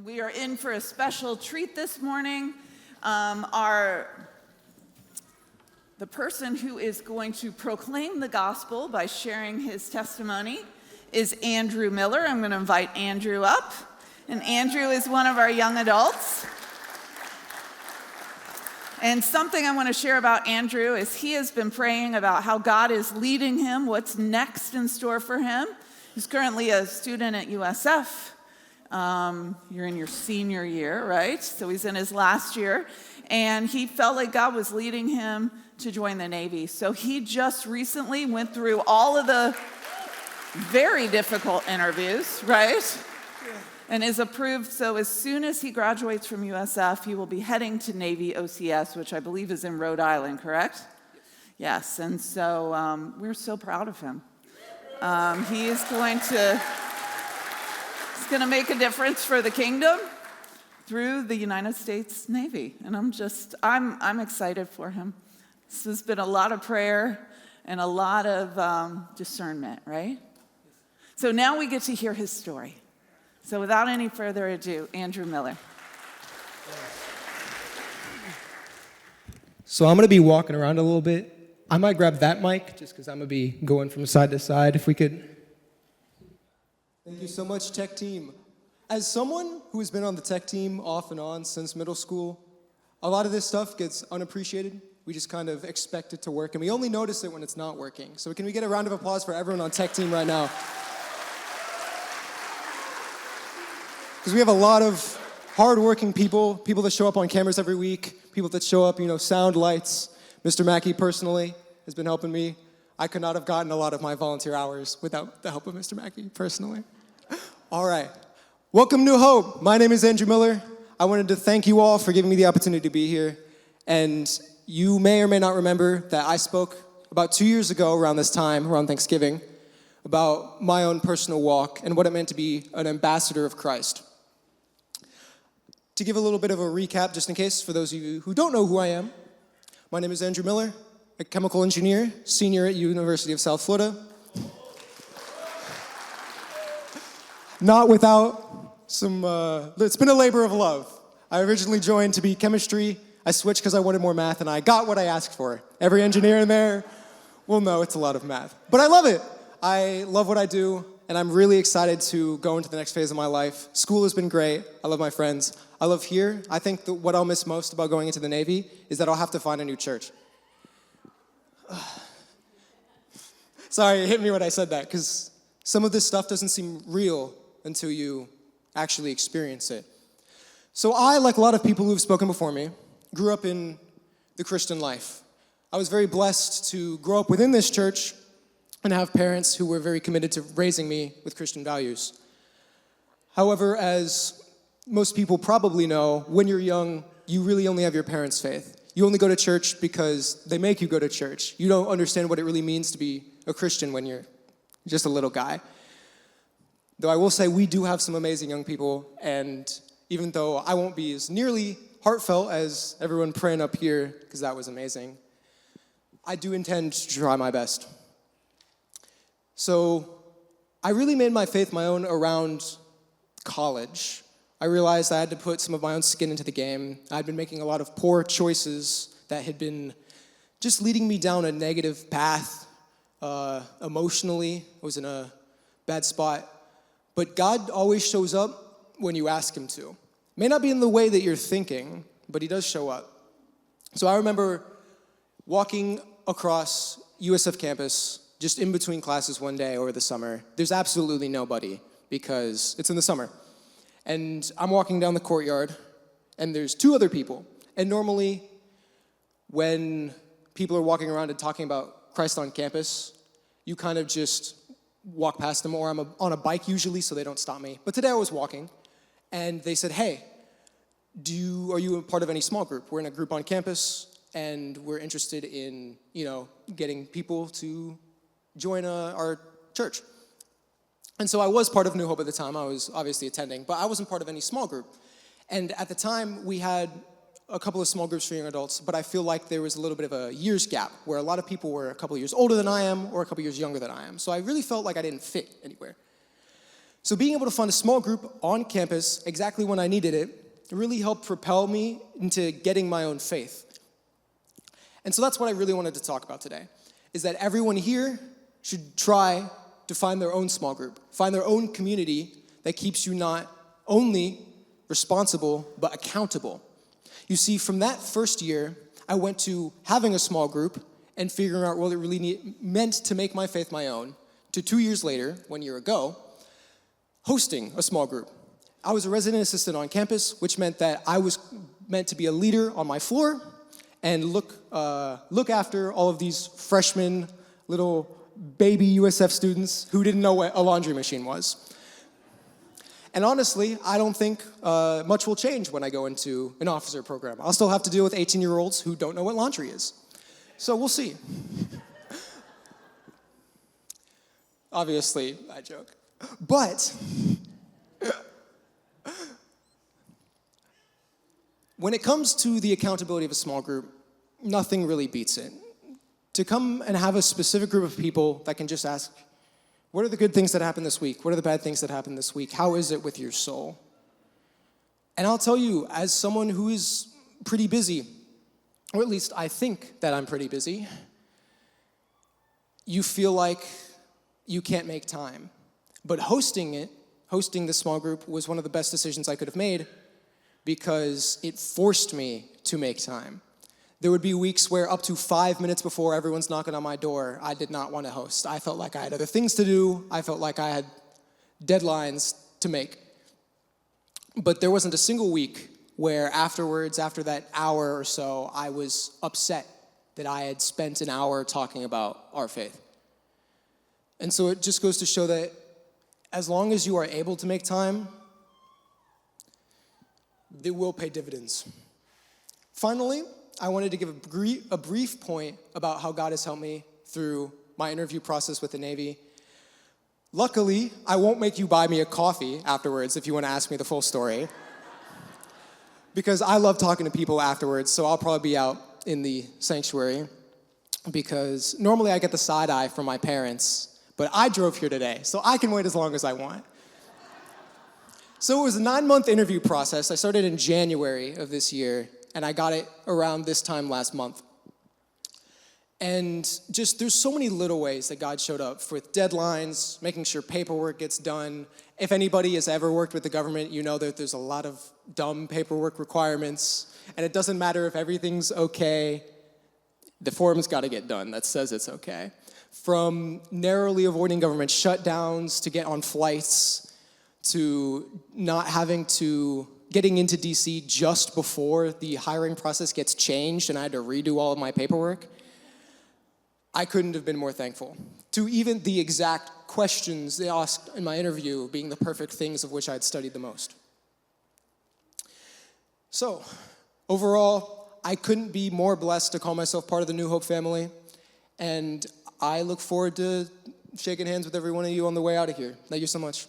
We are in for a special treat this morning. The person who is going to proclaim the gospel by sharing his testimony is Andrew Miller. I'm going to invite Andrew up. And Andrew is one of our young adults. And something I want to share about Andrew is he has been praying about how God is leading him, what's next in store for him. He's currently a student at USF. You're in your senior year, right? So he's in his last year. And he felt like God was leading him to join the Navy. So he just recently went through all of the very difficult interviews, right? And is approved. So as soon as he graduates from USF, he will be heading to Navy OCS, which I believe is in Rhode Island, correct? Yes. And so we're so proud of him. He is going to make a difference for the kingdom through the United States Navy. And I'm excited for him. This has been a lot of prayer and a lot of discernment, right? So now we get to hear his story. So without any further ado, Andrew Miller. So I'm going to be walking around a little bit. I might grab that mic just because I'm going to be going from side to side if we could. Thank you so much, tech team. As someone who has been on the tech team off and on since middle school, a lot of this stuff gets unappreciated. We just kind of expect it to work, and we only notice it when it's not working. So can we get a round of applause for everyone on tech team right now? Because we have a lot of hardworking people that show up on cameras every week, people that show up, sound, lights. Mr. Mackey personally has been helping me. I could not have gotten a lot of my volunteer hours without the help of Mr. Mackey personally. All right. Welcome, New Hope. My name is Andrew Miller. I wanted to thank you all for giving me the opportunity to be here. And you may or may not remember that I spoke about 2 years ago around this time, around Thanksgiving, about my own personal walk and what it meant to be an ambassador of Christ. To give a little bit of a recap, just in case, for those of you who don't know who I am, my name is Andrew Miller, a chemical engineer, senior at University of South Florida. Not without some, it's been a labor of love. I originally joined to be chemistry. I switched because I wanted more math, and I got what I asked for. Every engineer in there will know it's a lot of math. But I love it. I love what I do, and I'm really excited to go into the next phase of my life. School has been great. I love my friends. I love here. I think that what I'll miss most about going into the Navy is that I'll have to find a new church. Sorry, it hit me when I said that, because some of this stuff doesn't seem real until you actually experience it. So I, like a lot of people who've spoken before me, grew up in the Christian life. I was very blessed to grow up within this church and have parents who were very committed to raising me with Christian values. However, as most people probably know, when you're young, you really only have your parents' faith. You only go to church because they make you go to church. You don't understand what it really means to be a Christian when you're just a little guy. Though I will say we do have some amazing young people, and even though I won't be as nearly heartfelt as everyone praying up here, because that was amazing, I do intend to try my best. So I really made my faith my own around college. I realized I had to put some of my own skin into the game. I'd been making a lot of poor choices that had been just leading me down a negative path. Emotionally, I was in a bad spot. But God always shows up when you ask him to. May not be in the way that you're thinking, but he does show up. So I remember walking across USF campus just in between classes one day over the summer. There's absolutely nobody because it's in the summer. And I'm walking down the courtyard, and there's two other people. And normally, when people are walking around and talking about Christ on campus, you kind of just walk past them, or I'm on a bike usually, so they don't stop me. But today I was walking, and they said, hey, are you a part of any small group? We're in a group on campus, and we're interested in, getting people to join our church. And so I was part of New Hope at the time. I was obviously attending, but I wasn't part of any small group. And at the time, we had a couple of small groups for young adults, but I feel like there was a little bit of a years gap where a lot of people were a couple of years older than I am or a couple of years younger than I am. So I really felt like I didn't fit anywhere. So being able to find a small group on campus exactly when I needed it really helped propel me into getting my own faith. And so that's what I really wanted to talk about today, is that everyone here should try to find their own small group, find their own community that keeps you not only responsible, but accountable. You see, from that first year, I went to having a small group and figuring out what it really meant to make my faith my own, to 2 years later, 1 year ago, hosting a small group. I was a resident assistant on campus, which meant that I was meant to be a leader on my floor and look after all of these freshmen, little baby USF students who didn't know what a laundry machine was. And honestly, I don't think much will change when I go into an officer program. I'll still have to deal with 18-year-olds who don't know what laundry is. So we'll see. Obviously, I joke. But when it comes to the accountability of a small group, nothing really beats it. To come and have a specific group of people that can just ask, what are the good things that happened this week? What are the bad things that happened this week? How is it with your soul? And I'll tell you, as someone who is pretty busy, or at least I think that I'm pretty busy, you feel like you can't make time. But hosting this small group was one of the best decisions I could have made because it forced me to make time. There would be weeks where up to 5 minutes before everyone's knocking on my door, I did not want to host. I felt like I had other things to do. I felt like I had deadlines to make. But there wasn't a single week where afterwards, after that hour or so, I was upset that I had spent an hour talking about our faith. And so it just goes to show that as long as you are able to make time, they will pay dividends. Finally, I wanted to give a brief point about how God has helped me through my interview process with the Navy. Luckily, I won't make you buy me a coffee afterwards if you want to ask me the full story. Because I love talking to people afterwards, so I'll probably be out in the sanctuary. Because normally I get the side eye from my parents, but I drove here today, so I can wait as long as I want. So it was a 9-month interview process. I started in January of this year, and I got it around this time last month. And just there's so many little ways that God showed up with deadlines, making sure paperwork gets done. If anybody has ever worked with the government, you know that there's a lot of dumb paperwork requirements, and it doesn't matter if everything's okay. The form's got to get done that says it's okay. From narrowly avoiding government shutdowns to get on flights to not having to getting into DC just before the hiring process gets changed and I had to redo all of my paperwork, I couldn't have been more thankful. To even the exact questions they asked in my interview being the perfect things of which I had studied the most. So, overall, I couldn't be more blessed to call myself part of the New Hope family, and I look forward to shaking hands with every one of you on the way out of here. Thank you so much.